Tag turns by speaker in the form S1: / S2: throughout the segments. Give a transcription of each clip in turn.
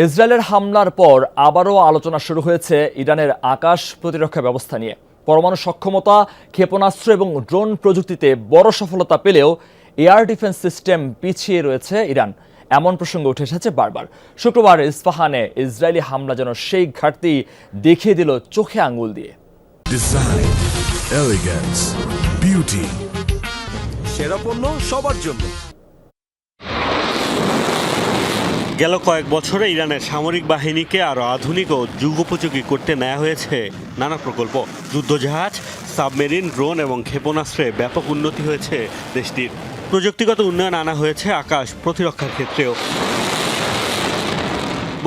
S1: ইসরায়েলের হামলার পর আবারও আলোচনা শুরু হয়েছে ইরানের আকাশ প্রতিরক্ষা ব্যবস্থা নিয়ে। পরমাণু সক্ষমতা, ক্ষেপণাস্ত্র এবং ড্রোন প্রযুক্তিতে বড় সফলতা পেলেও এয়ার ডিফেন্স সিস্টেম পিছিয়ে রয়েছে ইরান, এমন প্রসঙ্গ উঠে এসেছে বারবার। শুক্রবার ইস্পাহানে ইসরায়েলি হামলা যেন সেই ঘাটতি দেখিয়ে দিল চোখে আঙুল দিয়ে।
S2: ডিজাইন, এলিগেন্স, বিউটি,
S3: সেরা পণ্য সবার জন্য।
S4: গেল কয়েক বছরে ইরানের সামরিক বাহিনীকে আরও আধুনিক ও যুগোপযোগী করতে নেওয়া হয়েছে নানা প্রকল্প। যুদ্ধজাহাজ, সাবমেরিন, ড্রোন এবং ক্ষেপণাস্ত্রে ব্যাপক উন্নতি হয়েছে দেশটির। প্রযুক্তিগত উন্নয়ন আনা হয়েছে আকাশ প্রতিরক্ষার ক্ষেত্রেও।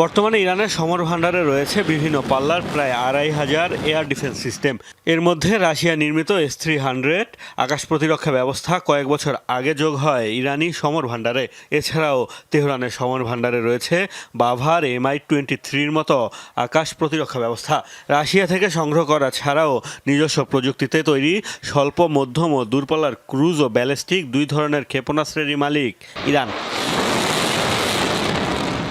S4: বর্তমানে ইরানের সমর ভাণ্ডারে রয়েছে বিভিন্ন পাল্লার প্রায় ২৫০০ এয়ার ডিফেন্স সিস্টেম। এর মধ্যে রাশিয়া নির্মিত S-300 আকাশ প্রতিরক্ষা ব্যবস্থা কয়েক বছর আগে যোগ হয় ইরানি সমর ভাণ্ডারে। এছাড়াও তেহরানের সমর ভাণ্ডারে রয়েছে বাভার Mi-23-র মতো আকাশ প্রতিরক্ষা ব্যবস্থা। রাশিয়া থেকে সংগ্রহ করা ছাড়াও নিজস্ব প্রযুক্তিতে তৈরি স্বল্প, মধ্যম ও দূরপাল্লার ক্রুজ ও ব্যালিস্টিক দুই ধরনের ক্ষেপণাস্ত্রেরই মালিক ইরান।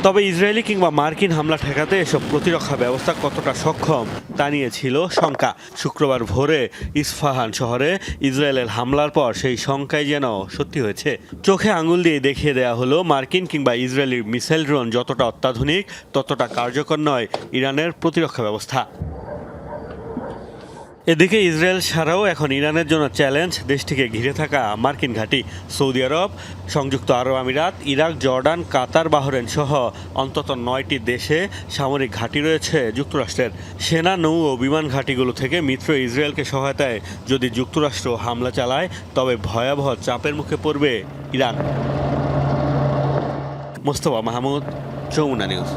S4: তবে ইসরায়েলি কিংবা মার্কিন হামলা ঠেকাতে এসব প্রতিরক্ষা ব্যবস্থা কতটা সক্ষম তা নিয়ে ছিল শঙ্কা। শুক্রবার ভোরে ইস্পাহান শহরে ইসরায়েলের হামলার পর সেই শঙ্কাই যেন সত্যি হয়েছে। চোখে আঙুল দিয়ে দেখিয়ে দেয়া হলো মার্কিন কিংবা ইসরায়েলি মিসাইল ড্রোন যতটা অত্যাধুনিক ততটা কার্যকর নয় ইরানের প্রতিরক্ষা ব্যবস্থা। এদিকে ইসরায়েল ছাড়াও এখন ইরানের জন্য চ্যালেঞ্জ দেশটিকে ঘিরে থাকা মার্কিন ঘাঁটি। সৌদি আরব, সংযুক্ত আরব আমিরাত, ইরাক, জর্ডান, কাতার, বাহরেন সহ অন্তত ৯টি দেশে সামরিক ঘাঁটি রয়েছে যুক্তরাষ্ট্রের। সেনা, নৌ ও বিমান ঘাঁটিগুলো থেকে মিত্র ইসরায়েলকে সহায়তায় যদি যুক্তরাষ্ট্র হামলা চালায় তবে ভয়াবহ চাপের মুখে পড়বে ইরান। মোস্তফা মাহমুদ, যমুনা নিউজ।